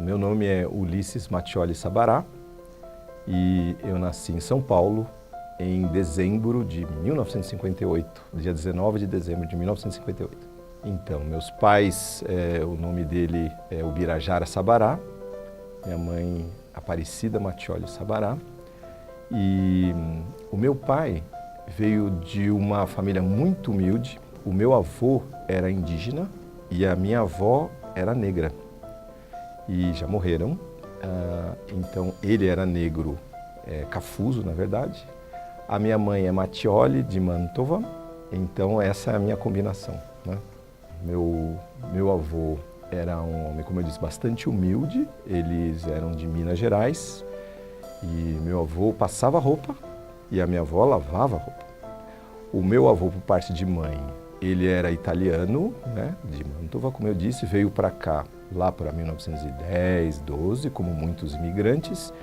Meu nome é Ulisses Mattioli Sabará e eu nasci em São Paulo em dezembro de 1958, dia 19 de dezembro de 1958. Então, meus pais, o nome dele é Ubirajara Sabará, minha mãe Aparecida Mattioli Sabará, e o meu pai veio de uma família muito humilde. O meu avô era indígena e a minha avó era negra. E já morreram, então ele era negro cafuso, na verdade. A minha mãe é Mattioli, de Mantova, então essa é a minha combinação, né? Meu avô era um homem, como eu disse, bastante humilde, eles eram de Minas Gerais, e meu avô passava roupa e a minha avó lavava roupa. O meu avô, por parte de mãe, ele era italiano, né, de Mantova, como eu disse, veio para cá lá para 1910, 12, como muitos imigrantes,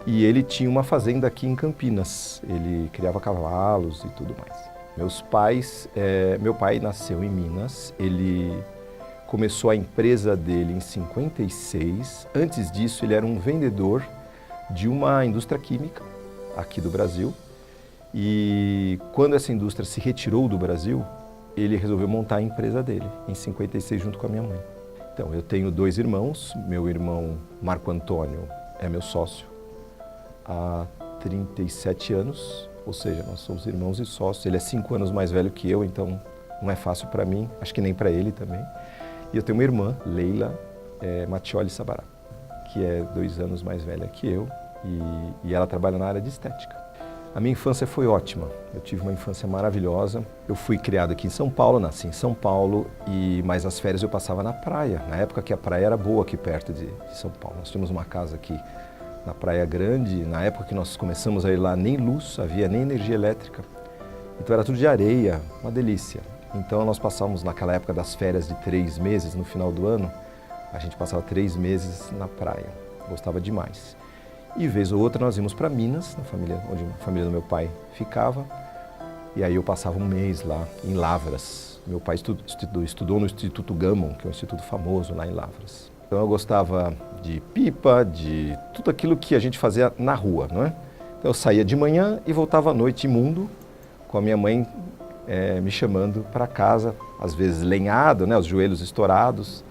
e ele tinha uma fazenda aqui em Campinas. Ele criava cavalos e tudo mais. Meu pai nasceu em Minas, ele começou a empresa dele em 56. Antes disso, ele era um vendedor de uma indústria química aqui do Brasil. E quando essa indústria se retirou do Brasil, ele resolveu montar a empresa dele, em 56, junto com a minha mãe. Então, eu tenho 2 irmãos. Meu irmão Marco Antônio é meu sócio há 37 anos, ou seja, nós somos irmãos e sócios. Ele é 5 anos mais velho que eu, então não é fácil para mim, acho que nem para ele também. E eu tenho uma irmã, Leila Mattioli Sabará, que é 2 anos mais velha que eu, e ela trabalha na área de estética. A minha infância foi ótima, eu tive uma infância maravilhosa. Eu fui criado aqui em São Paulo, nasci em São Paulo, mas as férias eu passava na praia, na época que a praia era boa aqui perto de São Paulo. Nós tínhamos uma casa aqui na Praia Grande, na época que nós começamos a ir lá, nem luz havia, nem energia elétrica. Então era tudo de areia, uma delícia. Então nós passávamos naquela época das férias de 3 meses, no final do ano, a gente passava 3 meses na praia, gostava demais. E vez ou outra nós íamos para Minas, onde a família do meu pai ficava, e aí eu passava um mês lá em Lavras. Meu pai estudou no Instituto Gammon, que é um instituto famoso lá em Lavras. Então eu gostava de pipa, de tudo aquilo que a gente fazia na rua, não é? Então eu saía de manhã e voltava à noite imundo, com a minha mãe me chamando para casa, às vezes lenhado, né, os joelhos estourados,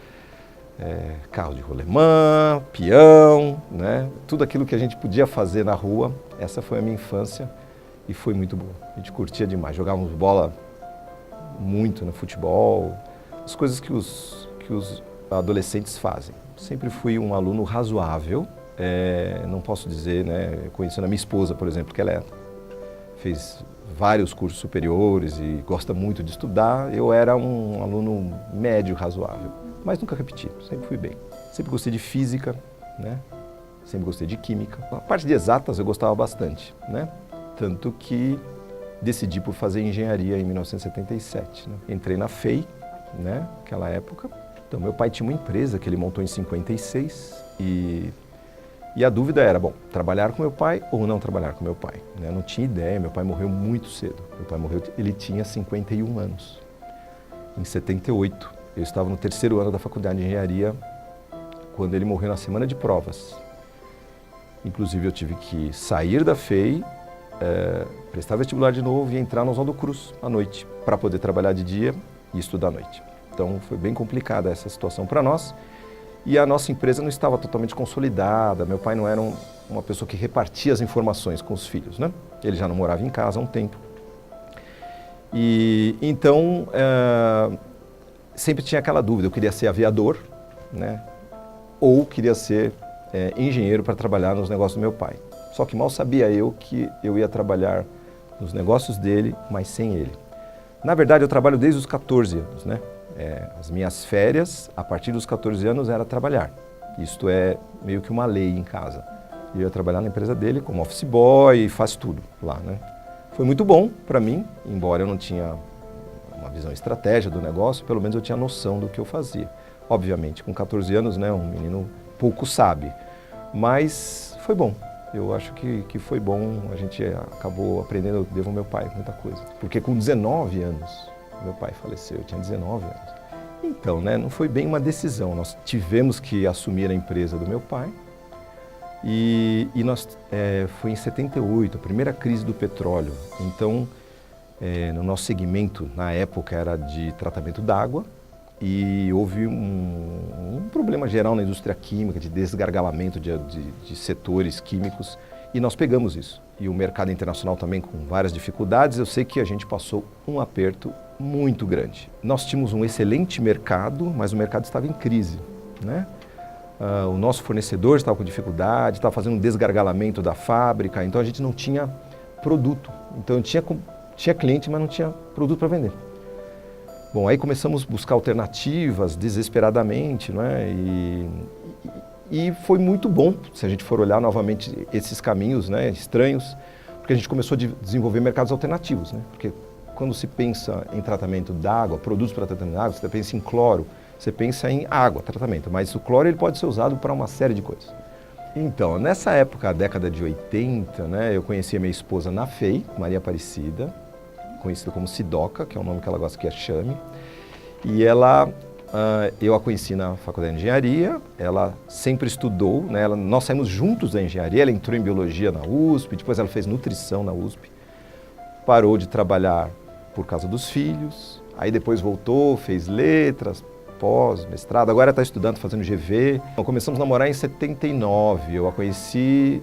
carro de rolemã, peão, né, tudo aquilo que a gente podia fazer na rua. Essa foi a minha infância e foi muito boa. A gente curtia demais, jogávamos bola muito no futebol, as coisas que os adolescentes fazem. Sempre fui um aluno razoável, não posso dizer, né, conhecendo a minha esposa, por exemplo, que ela fez vários cursos superiores e gosta muito de estudar. Eu era um aluno médio razoável, mas nunca repeti, sempre fui bem. Sempre gostei de física, né, sempre gostei de química. A parte de exatas eu gostava bastante, né, tanto que decidi por fazer engenharia em 1977. Né? Entrei na FEI, né, naquela época. Então, meu pai tinha uma empresa que ele montou em 56 e a dúvida era, bom, trabalhar com meu pai ou não trabalhar com meu pai? Eu não tinha ideia, meu pai morreu muito cedo. Meu pai morreu, ele tinha 51 anos, em 78. Eu estava no 3º ano da faculdade de engenharia quando ele morreu na semana de provas. Inclusive, eu tive que sair da FEI, prestar vestibular de novo e entrar no Oswaldo Cruz à noite, para poder trabalhar de dia e estudar à noite. Então, foi bem complicada essa situação para nós. E a nossa empresa não estava totalmente consolidada. Meu pai não era uma pessoa que repartia as informações com os filhos, né? Ele já não morava em casa há um tempo. E então, sempre tinha aquela dúvida. Eu queria ser aviador, né? Ou queria ser engenheiro para trabalhar nos negócios do meu pai. Só que mal sabia eu que eu ia trabalhar nos negócios dele, mas sem ele. Na verdade, eu trabalho desde os 14 anos, né? As minhas férias, a partir dos 14 anos, era trabalhar. Isto é meio que uma lei em casa. Eu ia trabalhar na empresa dele como office boy e faz tudo lá, né? Foi muito bom para mim, embora eu não tinha uma visão estratégica do negócio, pelo menos eu tinha noção do que eu fazia. Obviamente, com 14 anos, né, um menino pouco sabe, mas foi bom. Eu acho que foi bom, a gente acabou aprendendo, eu devo ao meu pai muita coisa. Porque com 19 anos, meu pai faleceu, eu tinha 19 anos. Então, né, não foi bem uma decisão, nós tivemos que assumir a empresa do meu pai foi em 78, a primeira crise do petróleo. Então, no nosso segmento, na época, era de tratamento d'água e houve um problema geral na indústria química, de desgargalamento de setores químicos, e nós pegamos isso. E o mercado internacional também com várias dificuldades, eu sei que a gente passou um aperto muito grande. Nós tínhamos um excelente mercado, mas o mercado estava em crise, né? O nosso fornecedor estava com dificuldade, estava fazendo um desgargalamento da fábrica, então a gente não tinha produto. Então tinha cliente, mas não tinha produto para vender. Bom, aí começamos a buscar alternativas desesperadamente, né? E foi muito bom, se a gente for olhar novamente esses caminhos, né, estranhos, porque a gente começou a desenvolver mercados alternativos, né? Porque quando se pensa em tratamento d'água, produtos para tratamento d'água, você pensa em cloro, você pensa em água, tratamento, mas o cloro ele pode ser usado para uma série de coisas. Então, nessa época, a década de 80, né, eu conheci a minha esposa na FEI, Maria Aparecida, conhecida como Sidoca, que é o nome que ela gosta que é Chame, e eu a conheci na faculdade de engenharia, ela sempre estudou, né, nós saímos juntos da engenharia, ela entrou em biologia na USP, depois ela fez nutrição na USP, parou de trabalhar por causa dos filhos, aí depois voltou, fez letras, pós, mestrado, agora está estudando, fazendo GV. Então, começamos a namorar em 79, eu a conheci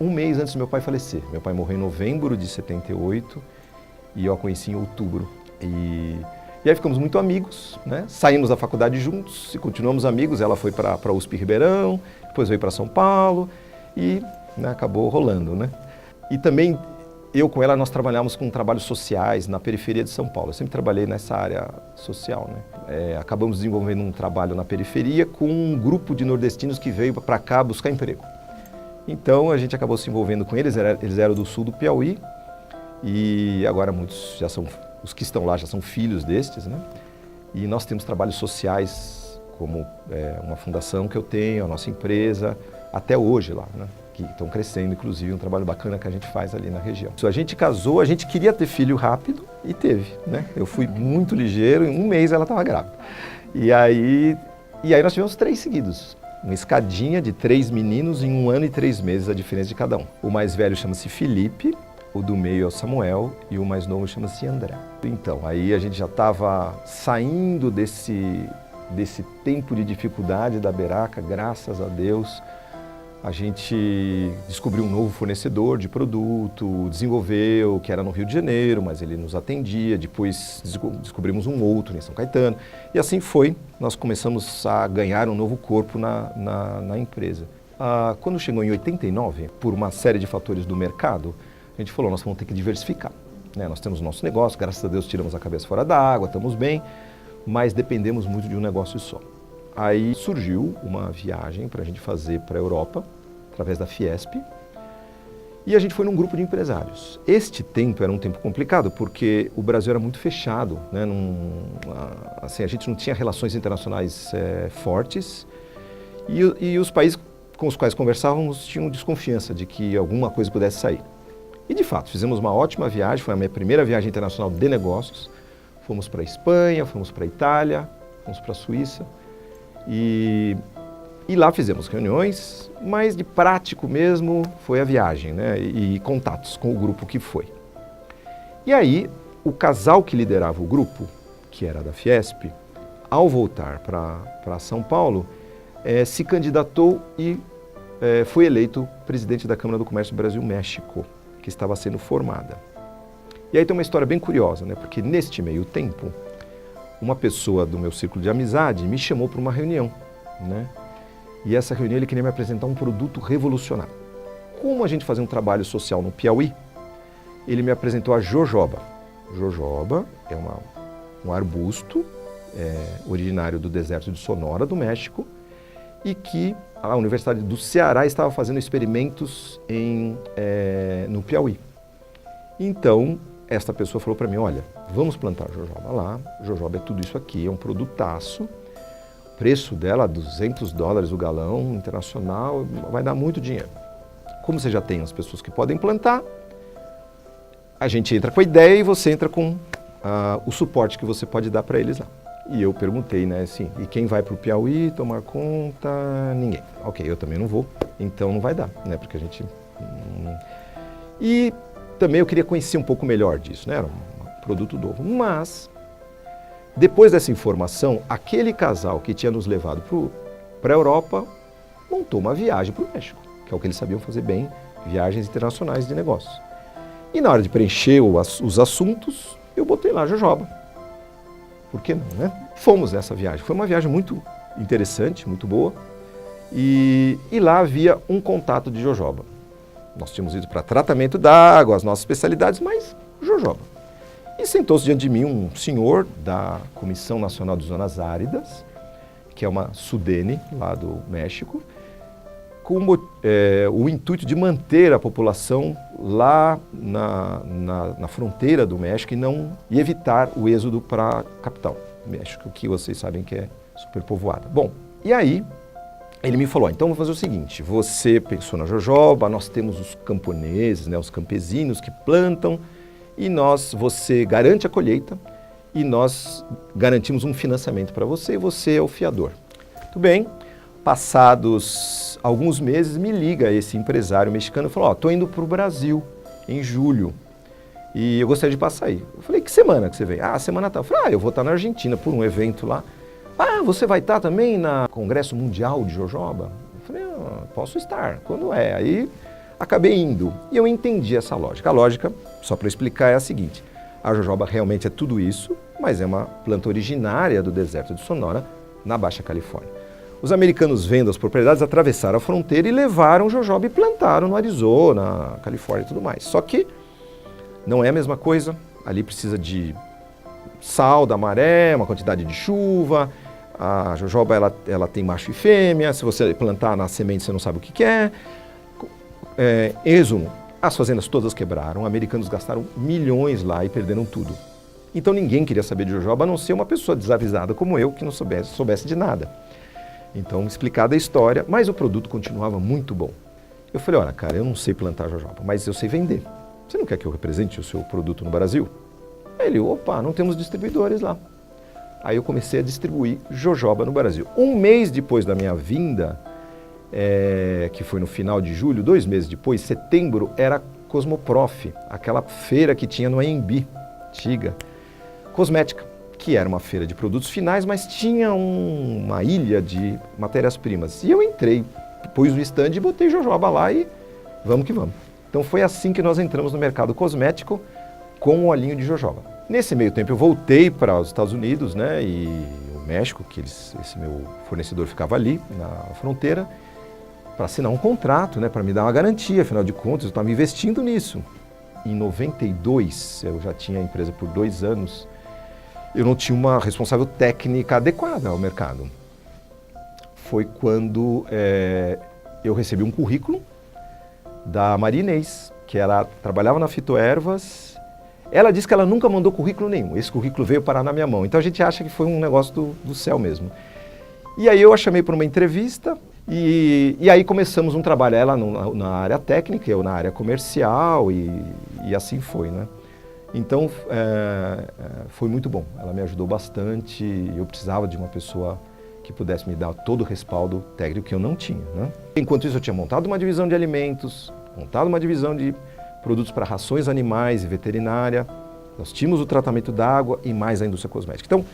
um mês antes do meu pai falecer. Meu pai morreu em novembro de 78 e eu a conheci em outubro. E aí ficamos muito amigos, né? Saímos da faculdade juntos e continuamos amigos. Ela foi para a USP Ribeirão, depois veio para São Paulo e, né, acabou rolando, né? E também eu com ela nós trabalhamos com trabalhos sociais na periferia de São Paulo. Eu sempre trabalhei nessa área social, né? Acabamos desenvolvendo um trabalho na periferia com um grupo de nordestinos que veio para cá buscar emprego. Então a gente acabou se envolvendo com eles, eles eram do sul do Piauí e agora muitos já são, os que estão lá já são filhos destes, né? E nós temos trabalhos sociais como uma fundação que eu tenho, a nossa empresa, até hoje lá, né? Que estão crescendo, inclusive, um trabalho bacana que a gente faz ali na região. A gente casou, a gente queria ter filho rápido e teve, né? Eu fui muito ligeiro, em um mês ela estava grávida. E aí nós tivemos 3 seguidos. Uma escadinha de 3 meninos em 1 ano e 3 meses, a diferença de cada um. O mais velho chama-se Felipe, o do meio é o Samuel e o mais novo chama-se André. Então, aí a gente já estava saindo desse tempo de dificuldade da Beraca, graças a Deus. A gente descobriu um novo fornecedor de produto, desenvolveu, que era no Rio de Janeiro, mas ele nos atendia. Depois descobrimos um outro em São Caetano. E assim foi, nós começamos a ganhar um novo corpo na empresa. Quando chegou em 89, por uma série de fatores do mercado, a gente falou, nós vamos ter que diversificar, né? Nós temos o nosso negócio, graças a Deus tiramos a cabeça fora da água, estamos bem, mas dependemos muito de um negócio só. Aí surgiu uma viagem para a gente fazer para a Europa, através da Fiesp, e a gente foi num grupo de empresários. Este tempo era um tempo complicado, porque o Brasil era muito fechado, né? Assim, a gente não tinha relações internacionais fortes, e os países com os quais conversávamos tinham desconfiança de que alguma coisa pudesse sair. E de fato, fizemos uma ótima viagem, foi a minha primeira viagem internacional de negócios. Fomos para a Espanha, fomos para a Itália, fomos para a Suíça. E lá fizemos reuniões, mas de prático mesmo foi a viagem, né? E contatos com o grupo que foi. E aí, o casal que liderava o grupo, que era da Fiesp, ao voltar para São Paulo, se candidatou e foi eleito presidente da Câmara do Comércio Brasil-México, que estava sendo formada. E aí tem uma história bem curiosa, né? Porque neste meio tempo, uma pessoa do meu círculo de amizade me chamou para uma reunião, né? E essa reunião ele queria me apresentar um produto revolucionário. Como a gente fazia um trabalho social no Piauí, ele me apresentou a jojoba. Jojoba é um arbusto originário do deserto de Sonora, do México, e que a Universidade do Ceará estava fazendo experimentos no Piauí. Então, esta pessoa falou para mim, olha, vamos plantar jojoba lá, jojoba é tudo isso aqui, é um produtaço, o preço dela $200 o galão, internacional, vai dar muito dinheiro. como você já tem as pessoas que podem plantar, a gente entra com a ideia e você entra com o suporte que você pode dar para eles lá. E eu perguntei, né, assim, e quem vai para o Piauí tomar conta? Ninguém. Ok, eu também não vou, então não vai dar, né, porque a gente... E também eu queria conhecer um pouco melhor disso, né, era um produto novo. Mas, depois dessa informação, aquele casal que tinha nos levado para a Europa montou uma viagem para o México, que é o que eles sabiam fazer bem, viagens internacionais de negócios. E na hora de preencher os assuntos, eu botei lá jojoba. Por que não, né? Fomos nessa viagem. Foi uma viagem muito interessante, muito boa. E lá havia um contato de jojoba. Nós tínhamos ido para tratamento d'água, as nossas especialidades, mas jojoba. E sentou-se diante de mim um senhor da Comissão Nacional de Zonas Áridas, que é uma SUDENE lá do México, com o intuito de manter a população lá na fronteira do México e evitar o êxodo para a capital, México, que vocês sabem que é superpovoada. Bom, e aí ele me falou, então vamos fazer o seguinte, você pensou na jojoba, nós temos os camponeses, né, os campesinos que plantam, e você garante a colheita e nós garantimos um financiamento para você e você é o fiador. Tudo bem? Passados alguns meses, me liga esse empresário mexicano e falou, estou indo para o Brasil em julho e eu gostaria de passar aí. Eu falei, que semana que você vem? Semana tal. Eu falei, eu vou estar na Argentina por um evento lá. Você vai estar também no Congresso Mundial de Jojoba? Eu falei, posso estar. Quando é? Aí acabei indo e eu entendi essa lógica. A lógica, só para explicar, é a seguinte. A jojoba realmente é tudo isso, mas é uma planta originária do deserto de Sonora, na Baixa Califórnia. Os americanos vendo as propriedades, atravessaram a fronteira e levaram jojoba e plantaram no Arizona, Califórnia e tudo mais. Só que não é a mesma coisa, ali precisa de sal da maré, uma quantidade de chuva, a jojoba ela tem macho e fêmea, se você plantar na semente você não sabe o que é. Resumo, as fazendas todas quebraram, americanos gastaram milhões lá e perderam tudo. Então ninguém queria saber de jojoba, a não ser uma pessoa desavisada como eu, que não soubesse de nada. Então, explicada a história, mas o produto continuava muito bom. Eu falei, olha, cara, eu não sei plantar jojoba, mas eu sei vender. Você não quer que eu represente o seu produto no Brasil? Aí ele, não temos distribuidores lá. Aí eu comecei a distribuir jojoba no Brasil. Um mês depois da minha vinda, que foi no final de julho, 2 meses depois, setembro, era Cosmoprof, aquela feira que tinha no AMB, antiga, cosmética, que era uma feira de produtos finais, mas tinha uma ilha de matérias-primas. E eu entrei, pus o stand e botei jojoba lá e vamos que vamos. Então foi assim que nós entramos no mercado cosmético com o olhinho de jojoba. Nesse meio tempo eu voltei para os Estados Unidos, né, e o México, que esse meu fornecedor ficava ali na fronteira, para assinar um contrato, né, para me dar uma garantia, afinal de contas eu estava investindo nisso. Em 92, eu já tinha a empresa por 2 anos, eu não tinha uma responsável técnica adequada ao mercado. Foi quando eu recebi um currículo da Maria Inês, que ela trabalhava na Fitoervas. Ela disse que ela nunca mandou currículo nenhum. Esse currículo veio parar na minha mão. Então a gente acha que foi um negócio do céu mesmo. E aí eu a chamei para uma entrevista e aí começamos um trabalho. Ela na área técnica, eu na área comercial e assim foi, né? Então foi muito bom. Ela me ajudou bastante. Eu precisava de uma pessoa que pudesse me dar todo o respaldo técnico que eu não tinha, né? Enquanto isso eu tinha montado uma divisão de alimentos, montado uma divisão de produtos para rações animais e veterinária, nós tínhamos o tratamento da água e mais a indústria cosmética. Então,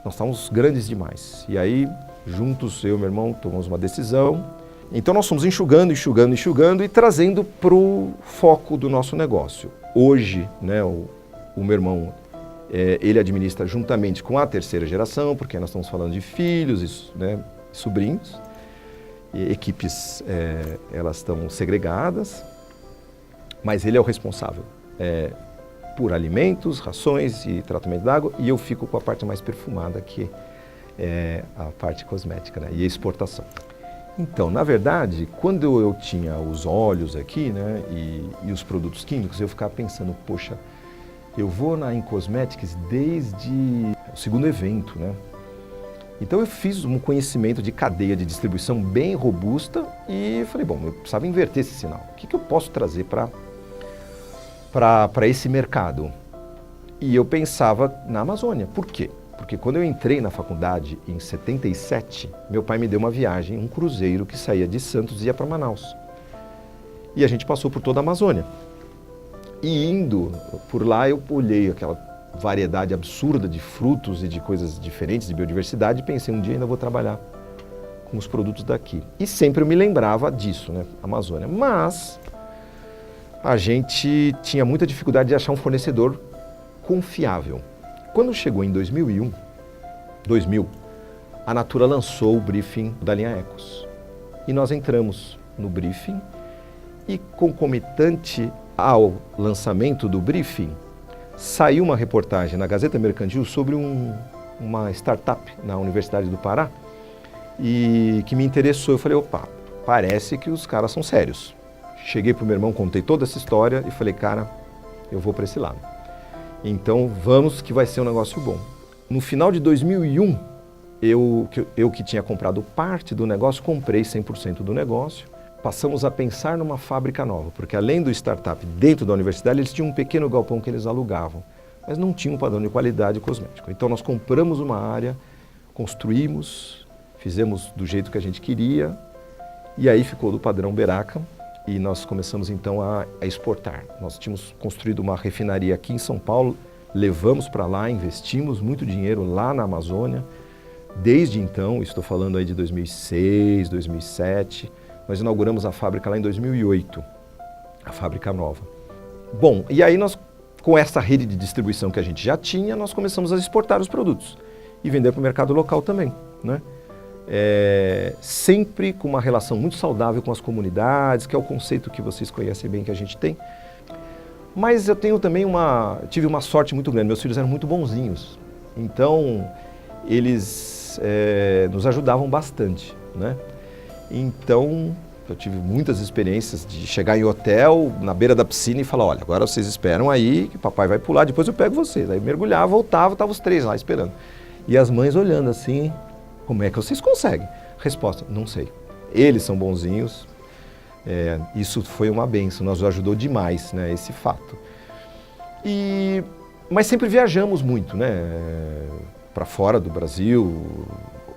nós estávamos grandes demais. E aí, juntos, eu e meu irmão, tomamos uma decisão. Então, nós fomos enxugando e trazendo para o foco do nosso negócio. Hoje, né, o meu irmão, ele administra juntamente com a terceira geração, porque nós estamos falando de filhos, né, sobrinhos. E equipes, elas estão segregadas. Mas ele é o responsável por alimentos, rações e tratamento da água, e eu fico com a parte mais perfumada, que é a parte cosmética, né, e a exportação. Então, na verdade, quando eu tinha os óleos aqui, né, e os produtos químicos, eu ficava pensando, poxa, eu vou na Incosmetics desde o segundo evento, né? Então eu fiz um conhecimento de cadeia de distribuição bem robusta e falei, bom, eu precisava inverter esse sinal. O que eu posso trazer para esse mercado? E eu pensava na Amazônia. Por quê? Porque quando eu entrei na faculdade em 77, meu pai me deu uma viagem, um cruzeiro que saía de Santos e ia para Manaus. E a gente passou por toda a Amazônia. E indo por lá eu olhei aquela variedade absurda de frutos e de coisas diferentes, de biodiversidade, e pensei, um dia ainda vou trabalhar com os produtos daqui. E sempre eu me lembrava disso, né, Amazônia. Mas a gente tinha muita dificuldade de achar um fornecedor confiável. Quando chegou em 2000, a Natura lançou o briefing da linha Ecos. E nós entramos no briefing e, concomitante ao lançamento do briefing, saiu uma reportagem na Gazeta Mercantil sobre uma startup na Universidade do Pará e que me interessou. Eu falei, opa, parece que os caras são sérios. Cheguei para o meu irmão, contei toda essa história e falei, cara, eu vou para esse lado. Então vamos que vai ser um negócio bom. No final de 2001, eu que tinha comprado parte do negócio, comprei 100% do negócio. Passamos a pensar numa fábrica nova, porque além do startup dentro da universidade, eles tinham um pequeno galpão que eles alugavam, mas não tinham um padrão de qualidade cosmético. Então nós compramos uma área, construímos, fizemos do jeito que a gente queria, e aí ficou do padrão Beraca, e nós começamos então a exportar. Nós tínhamos construído uma refinaria aqui em São Paulo, levamos para lá, investimos muito dinheiro lá na Amazônia. Desde então, estou falando aí de 2006, 2007, nós inauguramos a fábrica lá em 2008, a fábrica nova. Bom, e aí nós, com essa rede de distribuição que a gente já tinha, nós começamos a exportar os produtos e vender para o mercado local também, né? Sempre com uma relação muito saudável com as comunidades, que é o conceito que vocês conhecem bem que a gente tem. Mas eu tenho também tive uma sorte muito grande, meus filhos eram muito bonzinhos, então eles nos ajudavam bastante, né? Então eu tive muitas experiências de chegar em hotel, na beira da piscina e falar, olha, agora vocês esperam aí que o papai vai pular, depois eu pego vocês. Aí mergulhava, voltava, estavam os três lá esperando. E as mães olhando assim, como é que vocês conseguem? Resposta, não sei. Eles são bonzinhos, isso foi uma bênção, nos ajudou demais, né, esse fato. Mas sempre viajamos muito, né, para fora do Brasil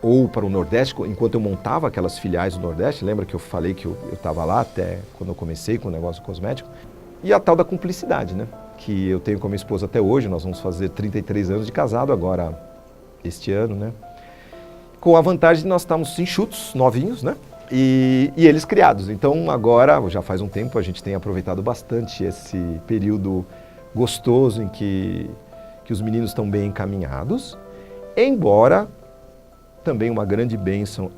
ou para o Nordeste, enquanto eu montava aquelas filiais do Nordeste. Lembra que eu falei que eu estava lá até quando eu comecei com o negócio cosmético? E a tal da cumplicidade, né, que eu tenho com a minha esposa até hoje. Nós vamos fazer 33 anos de casado agora, este ano, né? Com a vantagem de nós estarmos enxutos, novinhos, né? E eles criados. Então agora, já faz um tempo, a gente tem aproveitado bastante esse período gostoso em que os meninos estão bem encaminhados, embora também uma grande bênção,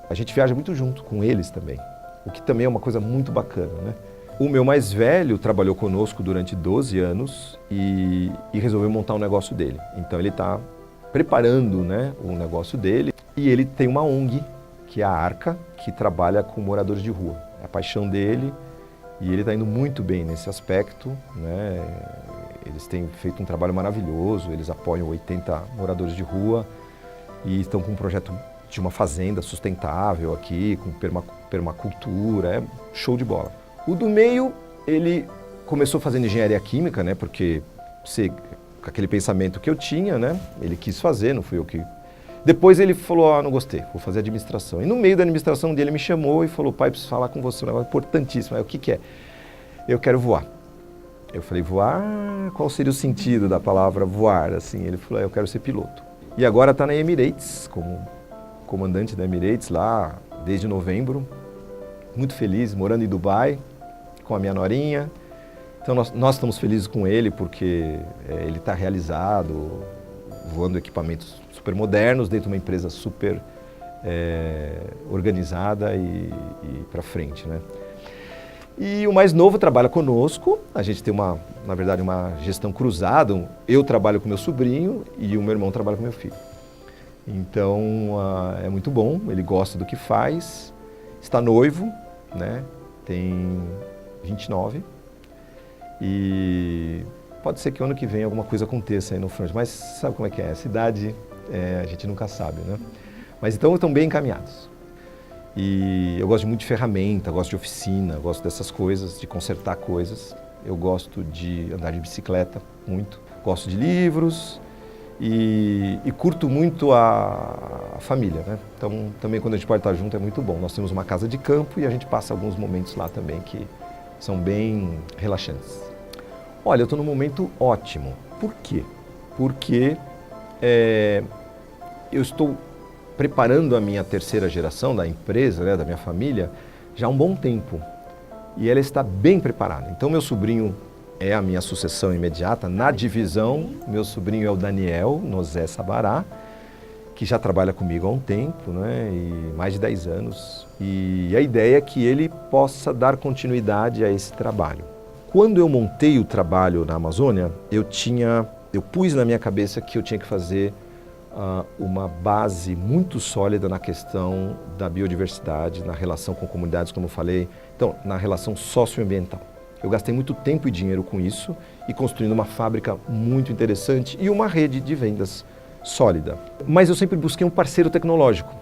a gente viaja muito junto com eles também, o que também é uma coisa muito bacana, né? O meu mais velho trabalhou conosco durante 12 anos e resolveu montar um negócio dele. Então ele está preparando, né, o negócio dele, e ele tem uma ONG, que é a Arca, que trabalha com moradores de rua. É a paixão dele e ele está indo muito bem nesse aspecto, né? Eles têm feito um trabalho maravilhoso, eles apoiam 80 moradores de rua e estão com um projeto de uma fazenda sustentável aqui, com permacultura, é show de bola. O do meio, ele começou fazendo engenharia química, né, porque com aquele pensamento que eu tinha, né, ele quis fazer, não fui eu que... Depois ele falou, não gostei, vou fazer administração. E no meio da administração dele, ele me chamou e falou, pai, preciso falar com você, um negócio importantíssimo. Aí, o que é? Eu quero voar. Eu falei, voar? Qual seria o sentido da palavra voar? Assim, ele falou, eu quero ser piloto. E agora está na Emirates, como comandante da Emirates lá, desde novembro. Muito feliz, morando em Dubai, com a minha norinha. Então nós estamos felizes com ele, porque ele está realizado, voando equipamentos super modernos, dentro de uma empresa super organizada e para frente, né? E o mais novo trabalha conosco, a gente tem na verdade, uma gestão cruzada. Eu trabalho com meu sobrinho e o meu irmão trabalha com meu filho. Então, é muito bom, ele gosta do que faz, está noivo, né? Tem 29 e pode ser que ano que vem alguma coisa aconteça aí no front, mas sabe como é que é? Essa idade a gente nunca sabe, né? Mas então estão bem encaminhados. E eu gosto muito de ferramenta, gosto de oficina, gosto dessas coisas, de consertar coisas. Eu gosto de andar de bicicleta muito, gosto de livros e curto muito a família, né? Então também quando a gente pode estar junto é muito bom. Nós temos uma casa de campo e a gente passa alguns momentos lá também que são bem relaxantes. Olha, eu estou num momento ótimo. Por quê? Porque eu estou preparando a minha terceira geração da empresa, né, da minha família, já há um bom tempo. E ela está bem preparada. Então, meu sobrinho é a minha sucessão imediata na divisão. Meu sobrinho é o Daniel Nozé Sabará, que já trabalha comigo há um tempo, né, e mais de 10 anos. E a ideia é que ele possa dar continuidade a esse trabalho. Quando eu montei o trabalho na Amazônia, eu pus na minha cabeça que eu tinha que fazer uma base muito sólida na questão da biodiversidade, na relação com comunidades, como eu falei, então, na relação socioambiental. Eu gastei muito tempo e dinheiro com isso e construindo uma fábrica muito interessante e uma rede de vendas sólida. Mas eu sempre busquei um parceiro tecnológico,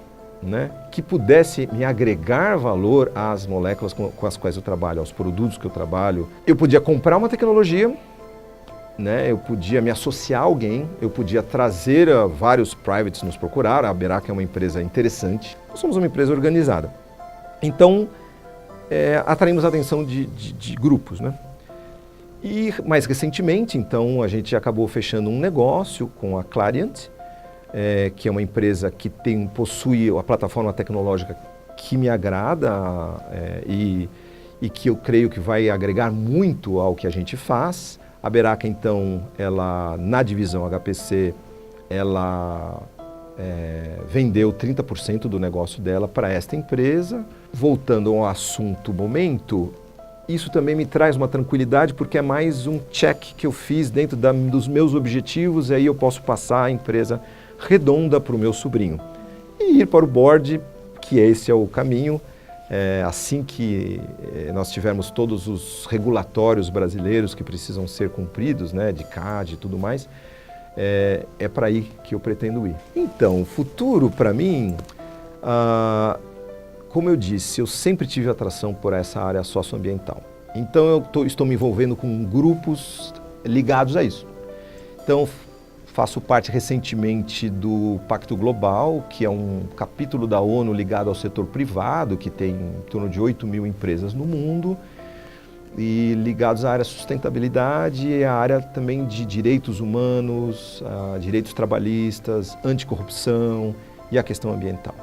né, que pudesse me agregar valor às moléculas com as quais eu trabalho, aos produtos que eu trabalho. Eu podia comprar uma tecnologia, né, eu podia me associar a alguém, eu podia trazer vários privates nos procurar. A Berac é uma empresa interessante, nós somos uma empresa organizada. Então, atraímos a atenção de grupos, né? E mais recentemente, então, a gente acabou fechando um negócio com a Clariant, que é uma empresa que possui a plataforma tecnológica que me agrada e que eu creio que vai agregar muito ao que a gente faz. A Berac, então, na divisão HPC, ela vendeu 30% do negócio dela para esta empresa. Voltando ao assunto momento, isso também me traz uma tranquilidade porque é mais um check que eu fiz dentro dos meus objetivos, e aí eu posso passar a empresa redonda para o meu sobrinho e ir para o board, que esse é o caminho. Assim que nós tivermos todos os regulatórios brasileiros que precisam ser cumpridos, né, de CAD e tudo mais, é para aí que eu pretendo ir. Então, o futuro para mim, como eu disse, eu sempre tive atração por essa área socioambiental. Então eu estou me envolvendo com grupos ligados a isso. Então, faço parte recentemente do Pacto Global, que é um capítulo da ONU ligado ao setor privado, que tem em torno de 8.000 empresas no mundo, e ligados à área sustentabilidade e à área também de direitos humanos, direitos trabalhistas, anticorrupção e a questão ambiental.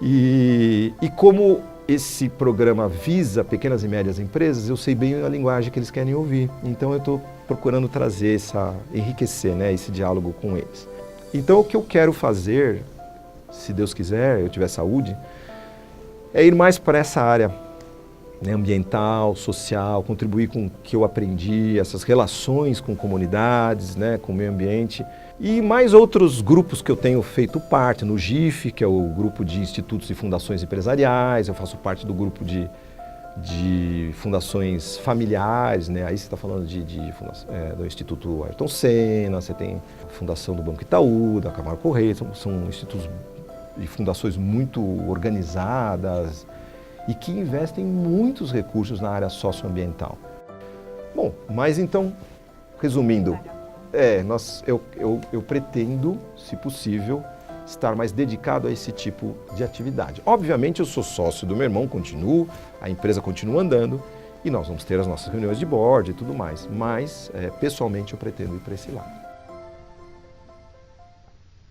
E como esse programa visa pequenas e médias empresas, eu sei bem a linguagem que eles querem ouvir. Então eu estou procurando trazer enriquecer, né, esse diálogo com eles. Então o que eu quero fazer, se Deus quiser, eu tiver saúde, é ir mais para essa área, né, ambiental, social, contribuir com o que eu aprendi, essas relações com comunidades, né, com o meio ambiente. E mais outros grupos que eu tenho feito parte, no GIF, que é o grupo de institutos e fundações empresariais, eu faço parte do grupo de fundações familiares, né? Aí você está falando do Instituto Ayrton Senna, você tem a Fundação do Banco Itaú, da Camargo Correia, são institutos e fundações muito organizadas e que investem muitos recursos na área socioambiental. Bom, mas então, resumindo, eu pretendo, se possível, estar mais dedicado a esse tipo de atividade. Obviamente eu sou sócio do meu irmão, continuo, a empresa continua andando e nós vamos ter as nossas reuniões de board e tudo mais, mas pessoalmente eu pretendo ir para esse lado.